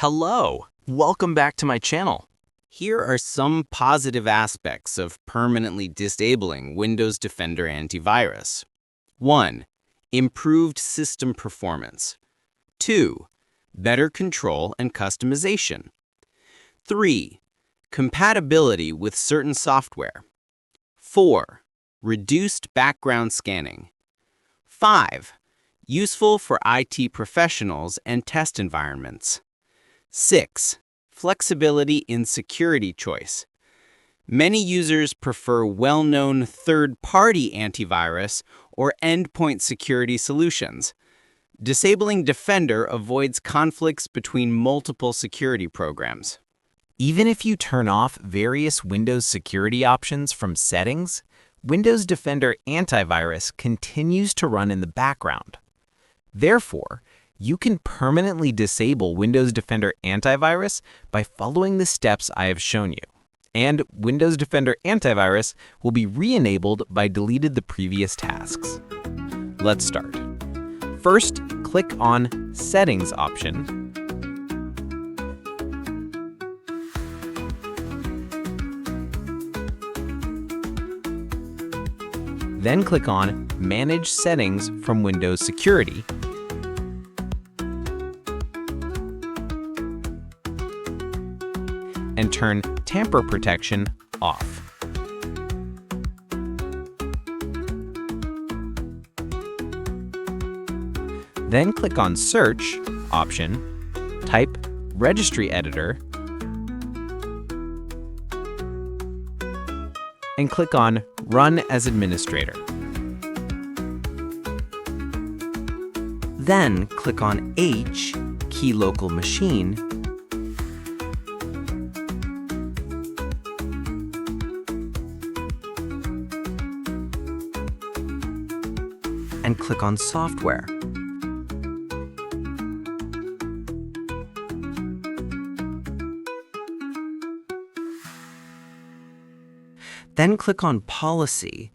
Hello, welcome back to my channel. Here are some positive aspects of permanently disabling Windows Defender Antivirus. 1. Improved system performance. 2. Better control and customization. 3. Compatibility with certain software. 4. Reduced background scanning. 5. Useful for IT professionals and test environments. 6. Flexibility in security choice. Many users prefer well-known third-party antivirus or endpoint security solutions. Disabling Defender avoids conflicts between multiple security programs. Even if you turn off various Windows security options from settings, Windows Defender Antivirus continues to run in the background. Therefore, you can permanently disable Windows Defender Antivirus by following the steps I have shown you. And Windows Defender Antivirus will be re-enabled by deleting the previous tasks. Let's start. First, click on Settings option. Then click on Manage Settings from Windows Security. And turn Tamper Protection off. Then click on Search option, type Registry Editor, and click on Run as Administrator. Then click on H, Key Local Machine, and click on Software. Then click on Policy.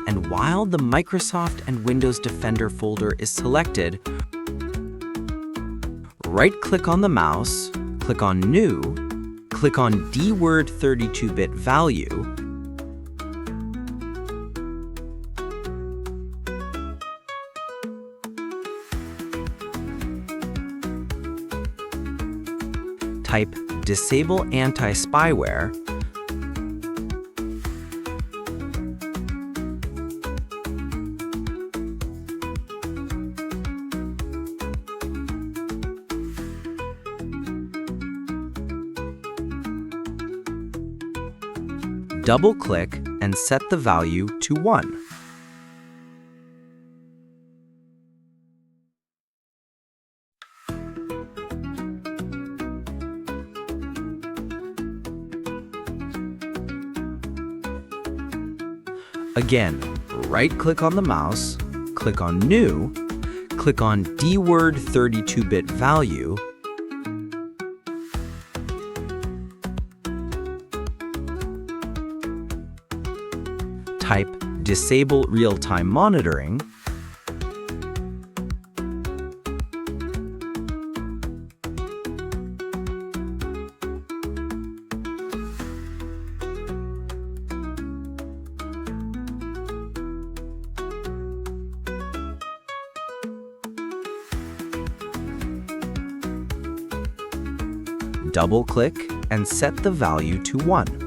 And while the Microsoft and Windows Defender folder is selected, right-click on the mouse, click on New, click on dword 32-bit value, type Disable Anti-Spyware, double-click and set the value to 1. Again, right-click on the mouse, click on New, click on dword 32-bit value, type Disable Real-Time Monitoring, double-click and set the value to 1.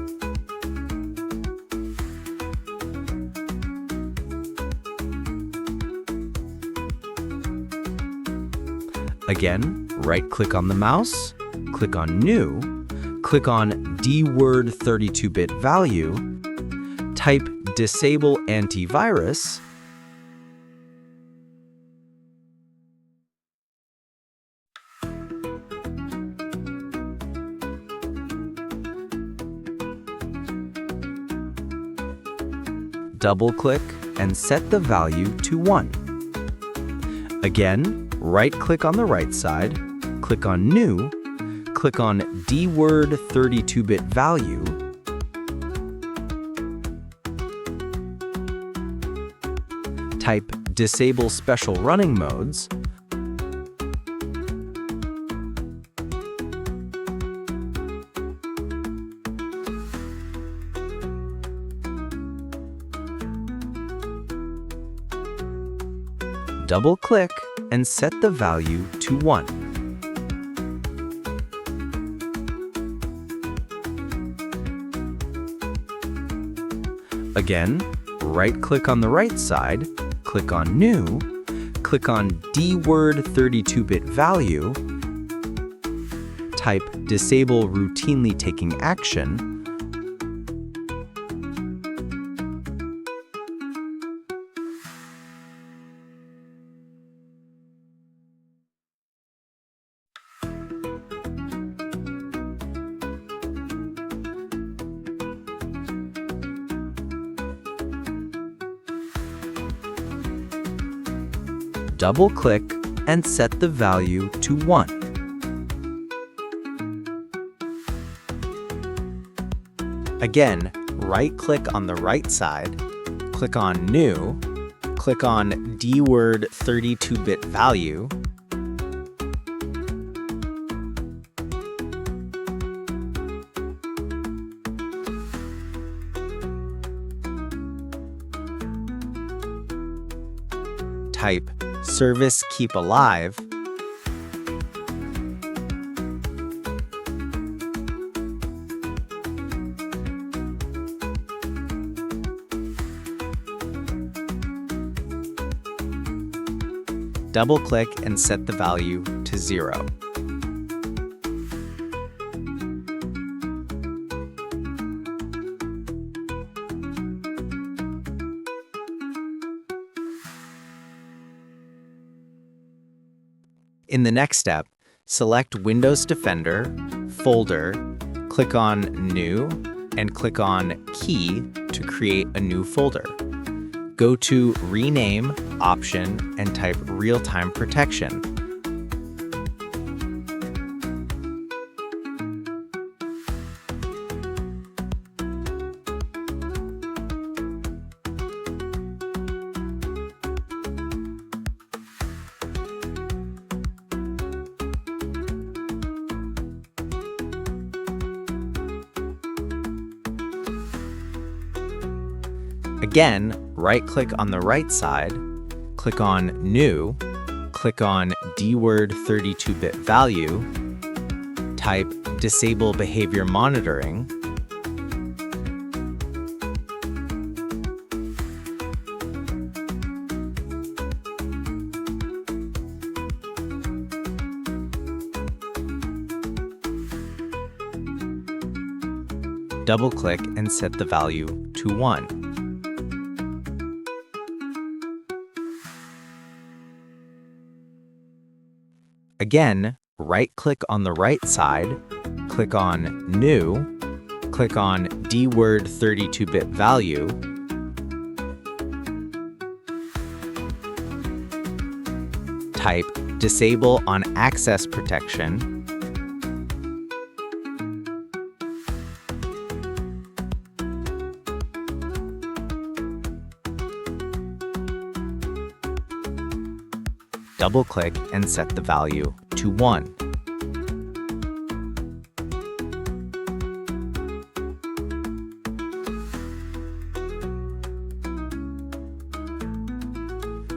Again, right-click on the mouse, click on New, click on dword 32-bit value, type Disable Antivirus, Double-click and set the value to 1. Again, right-click on the right side, click on New, click on dword 32-bit value, type Disable Special Running Modes, double-click and set the value to 1. Again, right-click on the right side, click on New, click on dword 32-bit value, type Disable Routinely Taking Action, double-click and set the value to 1. Again, right-click on the right side, click on New, click on dword 32-bit value, type Service Keep Alive, double-click and set the value to 0. In the next step, select Windows Defender, Folder, click on New, and click on Key to create a new folder. Go to Rename option and type Real-Time Protection. Again, right-click on the right side, click on New, click on dword 32-bit value, type Disable Behavior Monitoring, double-click and set the value to 1. Again, right-click on the right side, click on New, click on dword 32-bit value, type Disable on Access Protection, double-click and set the value to 1.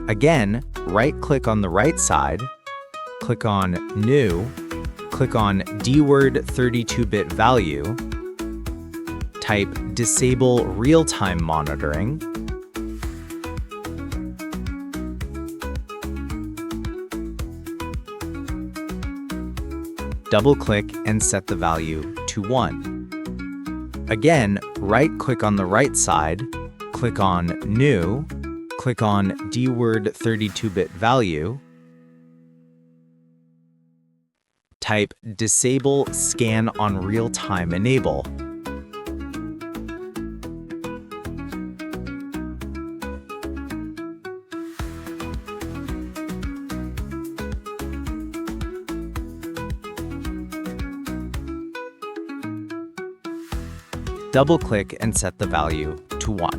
Again, right-click on the right side, click on New, click on dword 32-bit value, type Disable Real-Time Monitoring, double-click and set the value to 1. Again, right-click on the right side, click on New, click on dword 32-bit value, type Disable Scan on Real-Time Enable, Double-click and set the value to 1.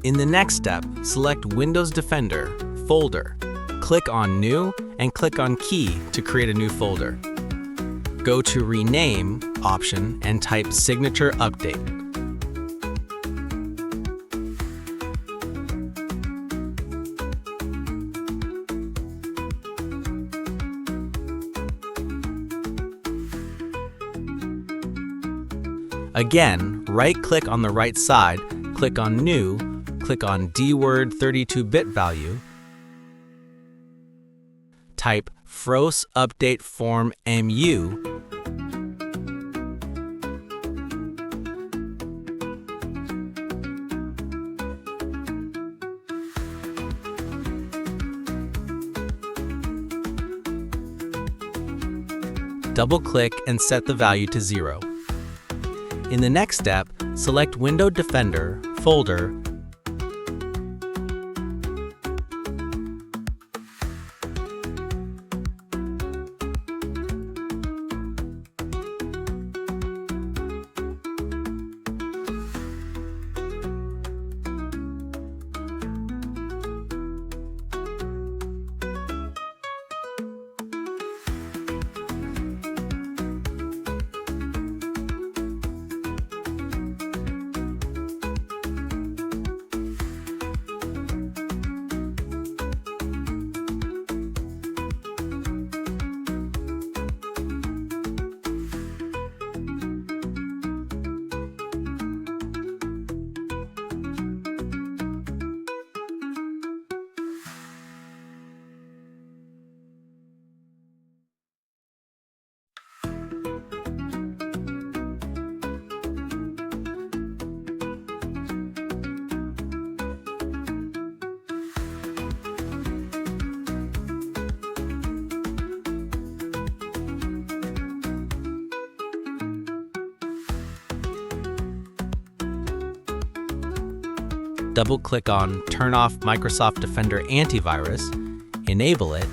In the next step, select Windows Defender, Folder. Click on New and click on Key to create a new folder. Go to Rename option and type Signature Update. Again, right-click on the right side, click on New, click on DWORD 32-bit value, type FROS Update Form MU, double-click and set the value to 0. In the next step, select Windows Defender, Folder, double-click on Turn off Microsoft Defender Antivirus, enable it,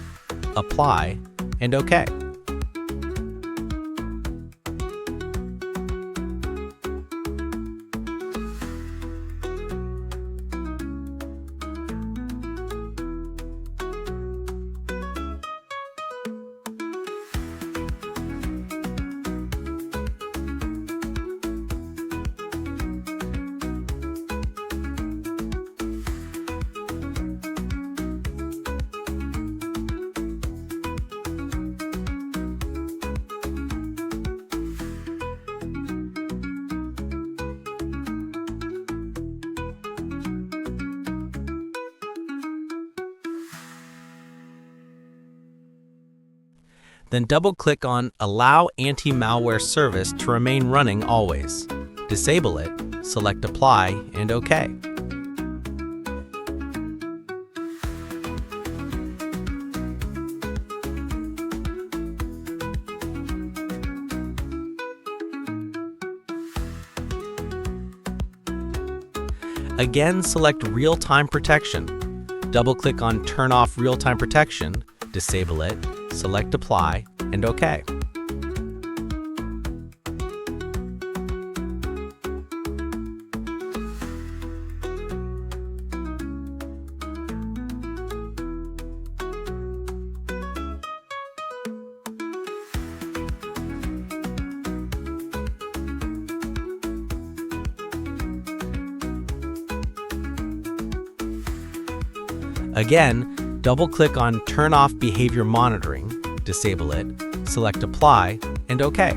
apply, and OK. Then double-click on Allow Anti-Malware Service to remain running always. Disable it, select Apply, and OK. Again, select Real-Time Protection. Double-click on Turn off Real-Time Protection, disable it, select Apply, and OK. Again, double-click on Turn off Behavior Monitoring, disable it, select Apply, and OK.